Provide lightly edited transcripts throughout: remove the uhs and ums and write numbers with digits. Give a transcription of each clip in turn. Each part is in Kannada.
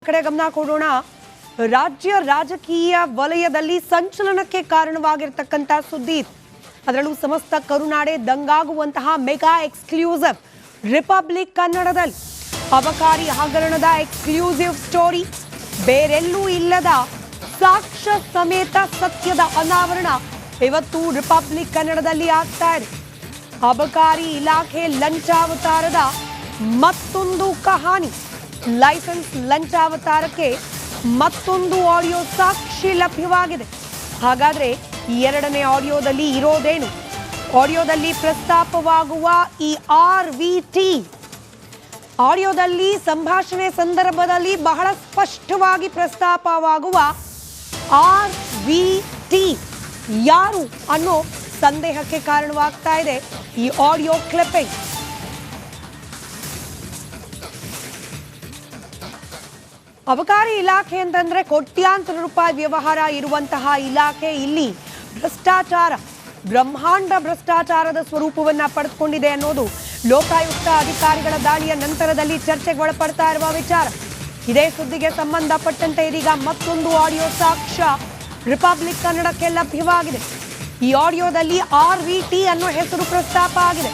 ಕಡೆ ಗಮನ ಕೊಡೋಣ. ರಾಜ್ಯ ರಾಜಕೀಯ ವಲಯದಲ್ಲಿ ಸಂಚಲನಕ್ಕೆ ಕಾರಣವಾಗಿರತಕ್ಕಂತ ಸುದ್ದಿ. ಅದರಲ್ಲೂ ಸಮಸ್ತ ಕರುನಾಡೆ ದಂಗಾಗುವಂತಹ ಮೆಗಾ ಎಕ್ಸ್ಕ್ಲೂಸಿವ್ ರಿಪಬ್ಲಿಕ್ ಕನ್ನಡದಲ್ಲಿ ಅಬಕಾರಿ ಹಗರಣದ ಎಕ್ಸ್ಕ್ಲೂಸಿವ್ ಸ್ಟೋರಿ. ಬೇರೆಲ್ಲೂ ಇಲ್ಲದ ಸಾಕ್ಷ್ಯ ಸಮೇತ ಸತ್ಯದ ಅನಾವರಣ ಇವತ್ತು ರಿಪಬ್ಲಿಕ್ ಕನ್ನಡದಲ್ಲಿ ಆಗ್ತಾ ಇದೆ. ಅಬಕಾರಿ ಇಲಾಖೆ ಲಂಚಾವತಾರದ ಮತ್ತೊಂದು ಕಹಾನಿ. ಲೈಸೆನ್ಸ್ ಲಂಚಾವತಾರಕ್ಕೆ ಮತ್ತೊಂದು ಆಡಿಯೋ ಸಾಕ್ಷಿ ಲಭ್ಯವಾಗಿದೆ. ಹಾಗಾದ್ರೆ ಈ ಎರಡನೇ ಆಡಿಯೋದಲ್ಲಿ ಇರೋದೇನು? ಆಡಿಯೋದಲ್ಲಿ ಪ್ರಸ್ತಾಪವಾಗುವ ಈ RVT ಆಡಿಯೋದಲ್ಲಿ ಸಂಭಾಷಣೆ ಸಂದರ್ಭದಲ್ಲಿ ಬಹಳ ಸ್ಪಷ್ಟವಾಗಿ ಪ್ರಸ್ತಾಪವಾಗುವ RVT ಯಾರು ಅನ್ನೋ ಸಂದೇಹಕ್ಕೆ ಕಾರಣವಾಗ್ತಾ ಇದೆ ಈ ಆಡಿಯೋ ಕ್ಲಿಪ್ಪಿಂಗ್. ಅಬಕಾರಿ ಇಲಾಖೆ ಅಂತಂದ್ರೆ ಕೋಟ್ಯಾಂತರ ರೂಪಾಯಿ ವ್ಯವಹಾರ ಇರುವಂತಹ ಇಲಾಖೆ. ಇಲ್ಲಿ ಭ್ರಷ್ಟಾಚಾರ, ಬ್ರಹ್ಮಾಂಡ ಭ್ರಷ್ಟಾಚಾರದ ಸ್ವರೂಪವನ್ನ ಪಡೆದುಕೊಂಡಿದೆ ಅನ್ನೋದು ಲೋಕಾಯುಕ್ತ ಅಧಿಕಾರಿಗಳ ದಾಳಿಯ ನಂತರದಲ್ಲಿ ಚರ್ಚೆಗೆ ಒಳಪಡ್ತಾ ಇರುವ ವಿಚಾರ. ಇದೇ ಸುದ್ದಿಗೆ ಸಂಬಂಧಪಟ್ಟಂತೆ ಇದೀಗ ಮತ್ತೊಂದು ಆಡಿಯೋ ಸಾಕ್ಷ್ಯ ರಿಪಬ್ಲಿಕ್ ಕನ್ನಡಕ್ಕೆ ಲಭ್ಯವಾಗಿದೆ. ಈ ಆಡಿಯೋದಲ್ಲಿ RVT ಅನ್ನೋ ಹೆಸರು ಪ್ರಸ್ತಾಪ ಆಗಿದೆ.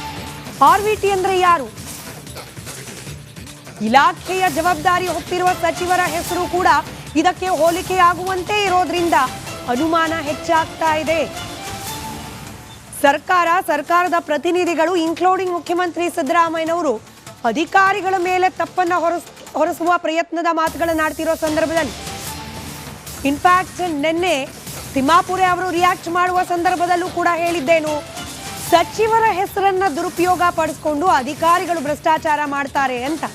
RVT ಅಂದ್ರೆ ಯಾರು? ಇಲಾಖೆಯ ಜವಾಬ್ದಾರಿ ಹೊತ್ತಿರುವ ಸಚಿವರ ಹೆಸರು ಕೂಡ ಇದಕ್ಕೆ ಹೋಲಿಕೆಯಾಗುವಂತೆ ಇರೋದ್ರಿಂದ ಅನುಮಾನ ಹೆಚ್ಚಾಗ್ತಾ ಇದೆ. ಸರ್ಕಾರದ ಪ್ರತಿನಿಧಿಗಳು ಇನ್ಕ್ಲೂಡಿಂಗ್ ಮುಖ್ಯಮಂತ್ರಿ ಸಿದ್ದರಾಮಯ್ಯನವರು ಅಧಿಕಾರಿಗಳ ಮೇಲೆ ತಪ್ಪನ್ನ ಹೊರಿಸುವ ಪ್ರಯತ್ನದ ಮಾತುಗಳನ್ನಾಡ್ತಿರೋ ಸಂದರ್ಭದಲ್ಲಿ, ಇನ್ಫ್ಯಾಕ್ಟ್ ನಿನ್ನೆ ತಿಮ್ಮಾಪುರೆ ಅವರು ರಿಯಾಕ್ಟ್ ಮಾಡುವ ಸಂದರ್ಭದಲ್ಲೂ ಕೂಡ ಹೇಳಿದ್ದೇನು, ಸಚಿವರ ಹೆಸರನ್ನ ದುರುಪಯೋಗ ಪಡಿಸ್ಕೊಂಡು ಅಧಿಕಾರಿಗಳು ಭ್ರಷ್ಟಾಚಾರ ಮಾಡ್ತಾರೆ ಅಂತ.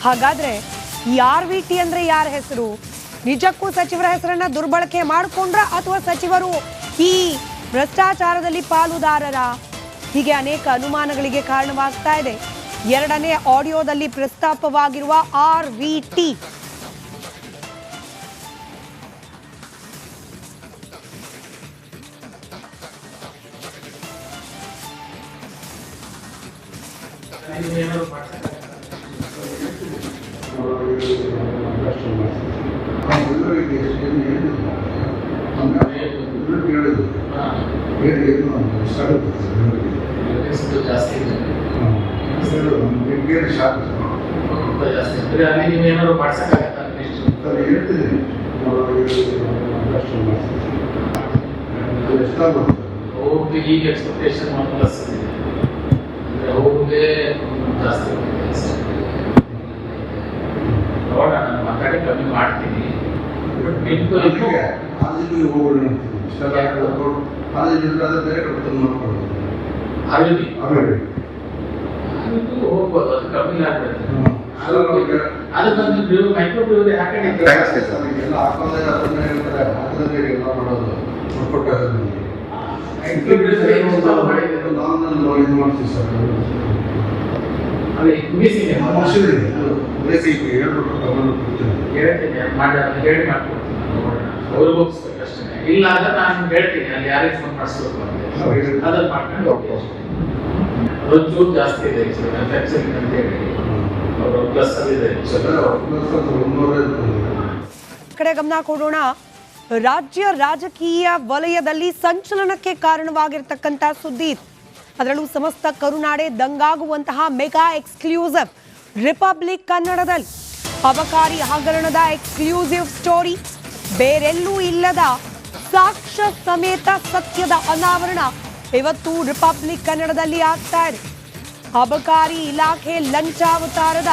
ಹಾಗಾದ್ರೆ ಈ RVT ಅಂದ್ರೆ ಯಾರ ಹೆಸರು? ನಿಜಕ್ಕೂ ಸಚಿವರ ಹೆಸರನ್ನ ದುರ್ಬಳಕೆ ಮಾಡಿಕೊಂಡ್ರ ಅಥವಾ ಸಚಿವರು ಈ ಭ್ರಷ್ಟಾಚಾರದಲ್ಲಿ ಪಾಲುದಾರರ? ಹೀಗೆ ಅನೇಕ ಅನುಮಾನಗಳಿಗೆ ಕಾರಣವಾಗ್ತಾ ಇದೆ ಎರಡನೇ ಆಡಿಯೋದಲ್ಲಿ ಪ್ರಸ್ತಾಪವಾಗಿರುವ RVT. ಈಗ ಎಕ್ಸ್ಪೆಕ್ಟೇಷನ್ ಹೋಗುದೇ ಜಾಸ್ತಿ ನೋಡೋಣ, ನಾನು ಮಾತಾಡಿ ಕಮ್ಮಿ ಮಾಡ್ತೀನಿ. ಹೋಗ್ಬೋದು, ಅದು ಕಮ್ಮಿ ಆಗ್ತದೆ. ಅದಕ್ಕೊಂದು ಮೈಕ್ರೋ ಬ್ಯೂರಿ ಹೇಳಿ ಮಾಡ್ಕೊಡ್ತೀನಿ. ಅವ್ರು ಹೋಗಿಸ್ಬೇಕಷ್ಟೇ. ಇಲ್ಲ ಅಂದ್ರೆ ನಾನು ಹೇಳ್ತೀನಿ ಅಲ್ಲಿ ಯಾರಿಗೆ ಫೋನ್ ಮಾಡಿಸ್ಬೇಕು ಅಂತ, ಅದನ್ನ ಮಾಡ್ಕೊಂಡು ಹೋಗ್ತೀವಿ. ರುಚು ಜಾಸ್ತಿ ಇದೆ ಅಂತ ಹೇಳಿ ಪ್ಲಸ್ ಇದೆ. ಕಡೆ ಗಮನ ಕೊಡೋಣ. ರಾಜ್ಯ ರಾಜಕೀಯ ವಲಯದಲ್ಲಿ ಸಂಚಲನಕ್ಕೆ ಕಾರಣವಾಗಿರತಕ್ಕಂತ ಸುದ್ದಿ. ಅದರಲ್ಲೂ ಸಮಸ್ತ ಕರುನಾಡೆ ದಂಗಾಗುವಂತಹ ಮೆಗಾ ಎಕ್ಸ್ಕ್ಲೂಸಿವ್ ರಿಪಬ್ಲಿಕ್ ಕನ್ನಡದಲ್ಲಿ ಅಬಕಾರಿ ಹಗರಣದ ಎಕ್ಸ್ಕ್ಲೂಸಿವ್ ಸ್ಟೋರಿ. ಬೇರೆಲ್ಲೂ ಇಲ್ಲದ ಸಾಕ್ಷ್ಯ ಸಮೇತ ಸತ್ಯದ ಅನಾವರಣ ಇವತ್ತು ರಿಪಬ್ಲಿಕ್ ಕನ್ನಡದಲ್ಲಿ ಆಗ್ತಾ ಇದೆ. ಅಬಕಾರಿ ಇಲಾಖೆ ಲಂಚಾವತಾರದ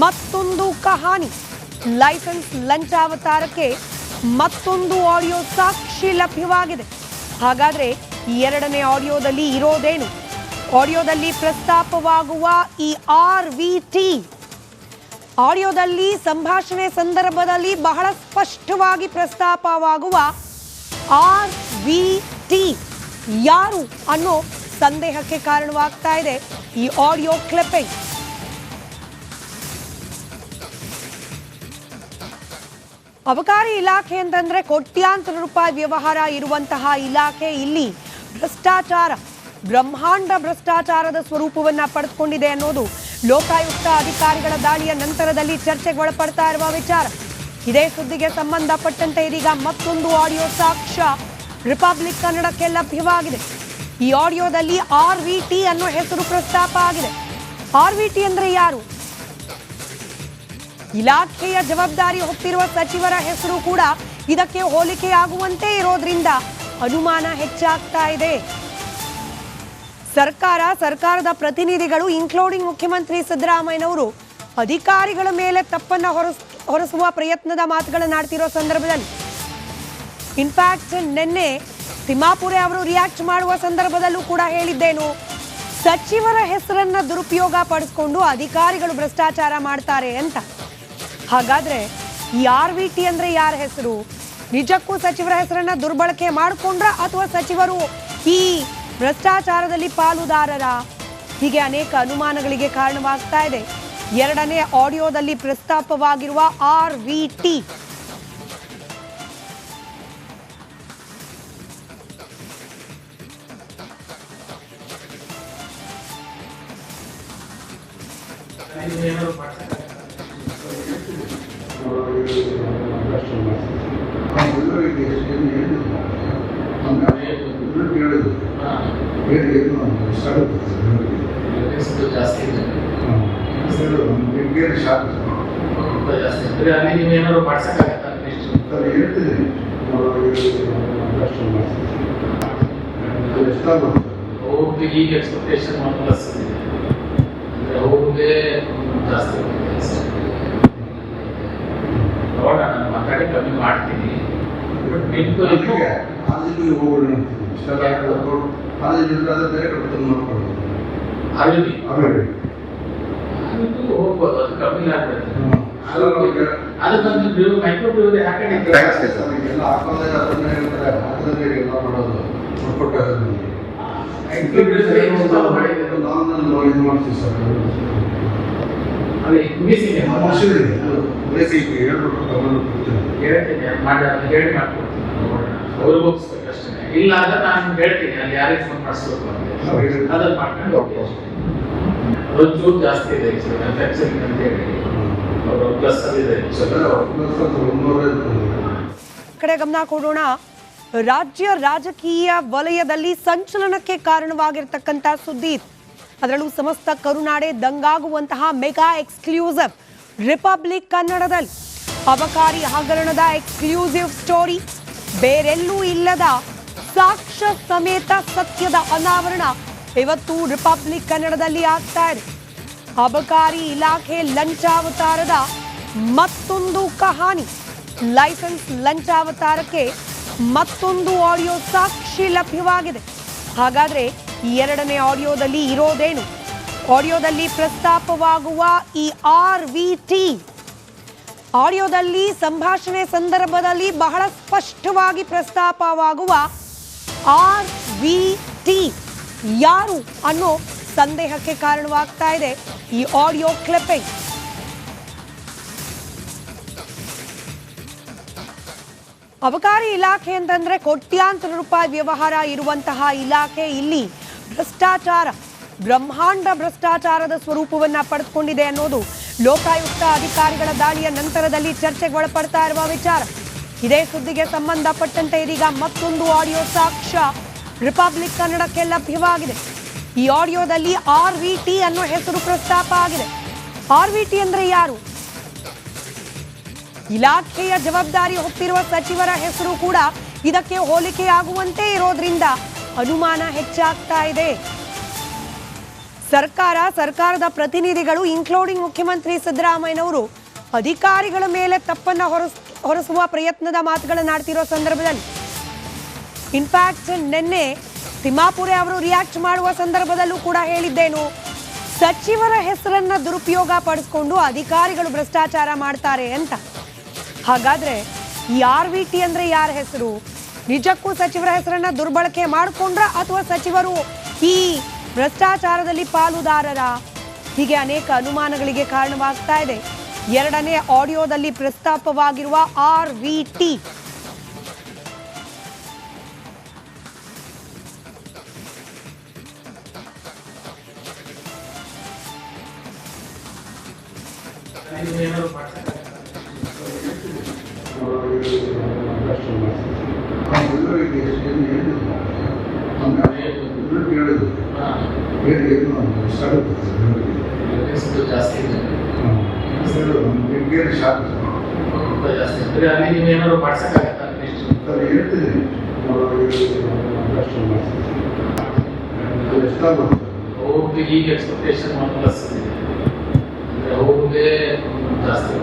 ಮತ್ತೊಂದು ಕಹಾನಿ. ಲೈಸೆನ್ಸ್ ಲಂಚಾವತಾರಕ್ಕೆ ಮತ್ತೊಂದು ಆಡಿಯೋ ಸಾಕ್ಷಿ ಲಭ್ಯವಾಗಿದೆ. ಹಾಗಾದ್ರೆ ಈ ಎರಡನೇ ಆಡಿಯೋದಲ್ಲಿ ಇರೋದೇನು? ಆಡಿಯೋದಲ್ಲಿ ಪ್ರಸ್ತಾಪವಾಗುವ ಈ RVT ಆಡಿಯೋದಲ್ಲಿ ಸಂಭಾಷಣೆ ಸಂದರ್ಭದಲ್ಲಿ ಬಹಳ ಸ್ಪಷ್ಟವಾಗಿ ಪ್ರಸ್ತಾಪವಾಗುವ RVT ಯಾರು ಅನ್ನೋ ಸಂದೇಹಕ್ಕೆ ಕಾರಣವಾಗ್ತಾ ಇದೆ ಈ ಆಡಿಯೋ ಕ್ಲಿಪ್ಪಿಂಗ್. ಅಬಕಾರಿ ಇಲಾಖೆ ಅಂತಂದ್ರೆ ಕೋಟ್ಯಾಂತರ ರೂಪಾಯಿ ವ್ಯವಹಾರ ಇರುವಂತಹ ಇಲಾಖೆ. ಇಲ್ಲಿ ಭ್ರಷ್ಟಾಚಾರ, ಬ್ರಹ್ಮಾಂಡ ಭ್ರಷ್ಟಾಚಾರದ ಸ್ವರೂಪವನ್ನ ಪಡೆದುಕೊಂಡಿದೆ ಅನ್ನೋದು ಲೋಕಾಯುಕ್ತ ಅಧಿಕಾರಿಗಳ ದಾಳಿಯ ನಂತರದಲ್ಲಿ ಚರ್ಚೆಗೆ ಒಳಪಡ್ತಾ ಇರುವ ವಿಚಾರ. ಇದೇ ಸುದ್ದಿಗೆ ಸಂಬಂಧಪಟ್ಟಂತೆ ಇದೀಗ ಮತ್ತೊಂದು ಆಡಿಯೋ ಸಾಕ್ಷ್ಯ ರಿಪಬ್ಲಿಕ್ ಕನ್ನಡಕ್ಕೆ ಲಭ್ಯವಾಗಿದೆ. ಈ ಆಡಿಯೋದಲ್ಲಿ RVT ಅನ್ನೋ ಹೆಸರು ಪ್ರಸ್ತಾಪ ಆಗಿದೆ. RVT ಅಂದ್ರೆ ಯಾರು? ಇಲಾಖೆಯ ಜವಾಬ್ದಾರಿ ಹೊತ್ತಿರುವ ಸಚಿವರ ಹೆಸರು ಕೂಡ ಇದಕ್ಕೆ ಹೋಲಿಕೆಯಾಗುವಂತೆ ಇರೋದ್ರಿಂದ ಅನುಮಾನ ಹೆಚ್ಚಾಗ್ತಾ ಇದೆ. ಸರ್ಕಾರದ ಪ್ರತಿನಿಧಿಗಳು ಇನ್ಕ್ಲೂಡಿಂಗ್ ಮುಖ್ಯಮಂತ್ರಿ ಸಿದ್ದರಾಮಯ್ಯನವರು ಅಧಿಕಾರಿಗಳ ಮೇಲೆ ತಪ್ಪನ್ನ ಹೊರಿಸುವ ಪ್ರಯತ್ನದ ಮಾತುಗಳನ್ನಾಡ್ತಿರೋ ಸಂದರ್ಭದಲ್ಲಿ ಇನ್ಫ್ಯಾಕ್ಟ್ ನಿನ್ನೆ ತಿಮ್ಮಾಪುರೆ ಅವರು ರಿಯಾಕ್ಟ್ ಮಾಡುವ ಸಂದರ್ಭದಲ್ಲೂ ಕೂಡ ಹೇಳಿದ್ದೇನು, ಸಚಿವರ ಹೆಸರನ್ನ ದುರುಪಯೋಗ ಪಡಿಸ್ಕೊಂಡು ಅಧಿಕಾರಿಗಳು ಭ್ರಷ್ಟಾಚಾರ ಮಾಡ್ತಾರೆ ಅಂತ. ಹಾಗಾದ್ರೆ ಈ RVT ಅಂದ್ರೆ ಯಾರ ಹೆಸರು? ನಿಜಕ್ಕೂ ಸಚಿವರ ಹೆಸರನ್ನ ದುರ್ಬಳಕೆ ಮಾಡಿಕೊಂಡ್ರ ಅಥವಾ ಸಚಿವರು ಈ ಭ್ರಷ್ಟಾಚಾರದಲ್ಲಿ ಪಾಲುದಾರರ? ಹೀಗೆ ಅನೇಕ ಅನುಮಾನಗಳಿಗೆ ಕಾರಣವಾಗ್ತಾ ಇದೆ. ಎರಡನೇ ಆಡಿಯೋದಲ್ಲಿ ಪ್ರಸ್ತಾಪವಾಗಿರುವ RVT ಜಾಸ್ತಿ ಇದೆ. ಜಾಸ್ತಿ ಅಂದ್ರೆ ಅಲ್ಲಿ ನೀವೇನಾದ್ರು ಮಾಡ್ಸಕ್ಕಾಗತ್ತಾ? ಹೋಗಿ ಈಗ ಎಕ್ಸ್ಪೆಕ್ಟೇಷನ್ ಪ್ಲಸ್ ಇದೆ ಅಂದ್ರೆ ಹೋಗುದೇ ಜಾಸ್ತಿ ನೋಡೋಣ, ನಾನು ಮಾತಾಡಿ ಕಮ್ಮಿ ಮಾಡ್ತೀನಿ. ಬಟ್ ಹೋಗ್ಬೋದು, ಅದು ಕಮ್ಮಿ ಆಗ್ತದೆ. ಅದಕ್ಕೊಂದು ಮೈಕ್ರೋ ಬ್ರೀವರಿ ಹೇಳಿ ಮಾಡ್ಕೊಡ್ತೀನಿ. ಅವ್ರಿಗೋಸ್ಕರಷ್ಟೇ. ಇಲ್ಲ ಅಂದ್ರೆ ನಾನು ಹೇಳ್ತೀನಿ ಅಲ್ಲಿ ಯಾರಿಗೆ ಫೋನ್ ಮಾಡಿಸ್ಬೇಕು ಅಂತ, ಅದನ್ನ ಮಾಡ್ಕೊಂಡು ರುಚು ಜಾಸ್ತಿ ಇದೆ ಅಂತ ಹೇಳಿ ಕಡೆ ಗಮನ ಕೊಡೋಣ. ರಾಜ್ಯ ರಾಜಕೀಯ ವಲಯದಲ್ಲಿ ಸಂಚಲನಕ್ಕೆ ಕಾರಣವಾಗಿರ್ತಕ್ಕಂಥ ಸುದ್ದಿ. ಅದರಲ್ಲೂ ಸಮಸ್ತ ಕರುನಾಡೆ ದಂಗಾಗುವಂತಹ ಮೆಗಾ ಎಕ್ಸ್ಕ್ಲೂಸಿವ್ ರಿಪಬ್ಲಿಕ್ ಕನ್ನಡದಲ್ಲಿ ಅಬಕಾರಿ ಹಗರಣದ ಎಕ್ಸ್ಕ್ಲೂಸಿವ್ ಸ್ಟೋರಿ. ಬೇರೆಲ್ಲೂ ಇಲ್ಲದ ಸಾಕ್ಷ್ಯ ಸಮೇತ ಸತ್ಯದ ಅನಾವರಣ ಇವತ್ತು ರಿಪಬ್ಲಿಕ್ ಕನ್ನಡದಲ್ಲಿ ಆಗ್ತಾ ಇದೆ. ಅಬಕಾರಿ ಇಲಾಖೆ ಲಂಚಾವತಾರದ ಮತ್ತೊಂದು ಕಹಾನಿ. ಲೈಸೆನ್ಸ್ ಲಂಚಾವತಾರಕ್ಕೆ ಮತ್ತೊಂದು ಆಡಿಯೋ ಸಾಕ್ಷಿ ಲಭ್ಯವಾಗಿದೆ. ಹಾಗಾದ್ರೆ ಈ ಎರಡನೇ ಆಡಿಯೋದಲ್ಲಿ ಇರೋದೇನು? ಆಡಿಯೋದಲ್ಲಿ ಪ್ರಸ್ತಾಪವಾಗುವ ಈ RVT ಆಡಿಯೋದಲ್ಲಿ ಸಂಭಾಷಣೆ ಸಂದರ್ಭದಲ್ಲಿ ಬಹಳ ಸ್ಪಷ್ಟವಾಗಿ ಪ್ರಸ್ತಾಪವಾಗುವ RVT ಯಾರು ಅನ್ನೋ ಸಂದೇಹಕ್ಕೆ ಕಾರಣವಾಗ್ತಾ ಇದೆ ಈ ಆಡಿಯೋ ಕ್ಲಿಪ್ಪಿಂಗ್. ಅಬಕಾರಿ ಇಲಾಖೆ ಅಂತಂದ್ರೆ ಕೋಟ್ಯಾಂತರ ರೂಪಾಯಿ ವ್ಯವಹಾರ ಇರುವಂತಹ ಇಲಾಖೆ. ಇಲ್ಲಿ ಭ್ರಷ್ಟಾಚಾರ, ಬ್ರಹ್ಮಾಂಡ ಭ್ರಷ್ಟಾಚಾರದ ಸ್ವರೂಪವನ್ನ ಪಡೆದುಕೊಂಡಿದೆ ಅನ್ನೋದು ಲೋಕಾಯುಕ್ತ ಅಧಿಕಾರಿಗಳ ದಾಳಿಯ ನಂತರದಲ್ಲಿ ಚರ್ಚೆಗೆ ಒಳಪಡ್ತಾ ಇರುವ ವಿಚಾರ. ಇದೇ ಸುದ್ದಿಗೆ ಸಂಬಂಧಪಟ್ಟಂತೆ ಇದೀಗ ಮತ್ತೊಂದು ಆಡಿಯೋ ಸಾಕ್ಷ್ಯ ರಿಪಬ್ಲಿಕ್ ಕನ್ನಡಕ್ಕೆ ಲಭ್ಯವಾಗಿದೆ. ಈ ಆಡಿಯೋದಲ್ಲಿ RVT ಅನ್ನೋ ಹೆಸರು ಪ್ರಸ್ತಾಪ ಆಗಿದೆ. RVT ಅಂದ್ರೆ ಯಾರು? ಇಲಾಖೆಯ ಜವಾಬ್ದಾರಿ ಹೊತ್ತಿರುವ ಸಚಿವರ ಹೆಸರು ಕೂಡ ಇದಕ್ಕೆ ಹೋಲಿಕೆಯಾಗುವಂತೆ ಇರೋದ್ರಿಂದ ಅನುಮಾನ ಹೆಚ್ಚಾಗ್ತಾ ಇದೆ. ಸರ್ಕಾರದ ಪ್ರತಿನಿಧಿಗಳು ಇನ್ಕ್ಲೂಡಿಂಗ್ ಮುಖ್ಯಮಂತ್ರಿ ಸಿದ್ದರಾಮಯ್ಯನವರು ಅಧಿಕಾರಿಗಳ ಮೇಲೆ ತಪ್ಪನ್ನ ಹೊರಿಸುವ ಪ್ರಯತ್ನದ ಮಾತುಗಳನ್ನಾಡ್ತಿರೋ ಸಂದರ್ಭದಲ್ಲಿ ಇನ್ಫ್ಯಾಕ್ಟ್ ನಿನ್ನೆ ತಿಮ್ಮಾಪುರೆ ಅವರು ರಿಯಾಕ್ಟ್ ಮಾಡುವ ಸಂದರ್ಭದಲ್ಲೂ ಕೂಡ ಹೇಳಿದ್ದೇನು, ಸಚಿವರ ಹೆಸರನ್ನ ದುರುಪಯೋಗ ಪಡಿಸ್ಕೊಂಡು ಅಧಿಕಾರಿಗಳು ಭ್ರಷ್ಟಾಚಾರ ಮಾಡ್ತಾರೆ ಅಂತ. ಹಾಗಾದ್ರೆ ಈ RVT ಅಂದ್ರೆ ಯಾರ ಹೆಸರು? ನಿಜಕ್ಕೂ ಸಚಿವರ ಹೆಸರನ್ನ ದುರ್ಬಳಕೆ ಮಾಡಿಕೊಂಡ್ರ ಅಥವಾ ಸಚಿವರು ಈ ಭ್ರಷ್ಟಾಚಾರದಲ್ಲಿ ಪಾಲುದಾರರ? ಹೀಗೆ ಅನೇಕ ಅನುಮಾನಗಳಿಗೆ ಕಾರಣವಾಗ್ತಾ ಇದೆ. ಎರಡನೇ ಆಡಿಯೋದಲ್ಲಿ ಪ್ರಸ್ತಾಪವಾಗಿರುವ RVT ಏನಾದ್ರು ಮಾಡ್ತಾರೆ ಜಾಸ್ತಿ ಇದೆ ತುಂಬ ಜಾಸ್ತಿ ಅಂದ್ರೆ ಅಲ್ಲಿ ನೀವು ಏನಾದ್ರು ಮಾಡ್ಸಕ್ಕಾಗತ್ತಾ ಹೋಗಿ ಈಗ ಎಕ್ಸ್ಪೆಕ್ಟೇಷನ್ 1+ ಇದೆ ಅಂದ್ರೆ ಹೋಗಿ ಜಾಸ್ತಿ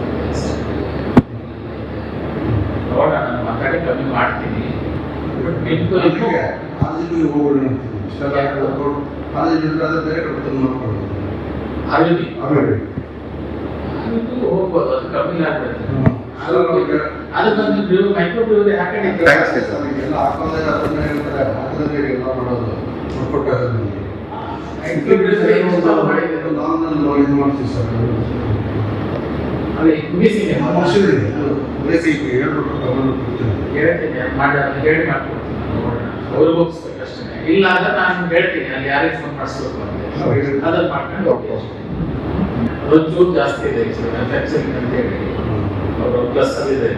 ನೋಡೋಣ ನಾನು ಮಾತಾಡಿ ಕಮ್ಮಿ ಮಾಡ್ತೀನಿ ಬಟ್ ನಿಮ್ದು ಅರವಿ ಹೋಗ್ಬೋದು ಅದು ಕಮ್ಮಿ ಆಗ್ತದೆ ಅದಕ್ಕೊಂದು ಬ್ರೀವ್ ಮೈಕ್ರೋ ಬ್ರೀವರಿ ಹಾಕೊಂಡಿದ್ದೀವಿ ಅಲ್ಲಿ ಮಿಸ್ಸಿಂಗ್ ಹೇಳ್ತೀನಿ ಹೇಳಿ ಮಾಡ್ಕೊಡ್ತೀನಿ ಅವ್ರು ಹೋಗಿಸ್ಬೇಕು ಅಷ್ಟೇ ಇಲ್ಲ ಅಂದ್ರೆ ನಾನು ಹೇಳ್ತೀನಿ ಅಲ್ಲಿ ಯಾರಿಗೆ ಫೋನ್ ಮಾಡಿಸ್ಬೇಕು ಅಂತ ಅದನ್ನ ಮಾಡ್ಕೊಂಡು ಒಂಚೂರು ಜಾಸ್ತಿ ಇದೆ ಅಂತ ಹೇಳಿ ಅವರು ಪ್ಲಸ್ ಅಲ್ಲಿ ಇದೆ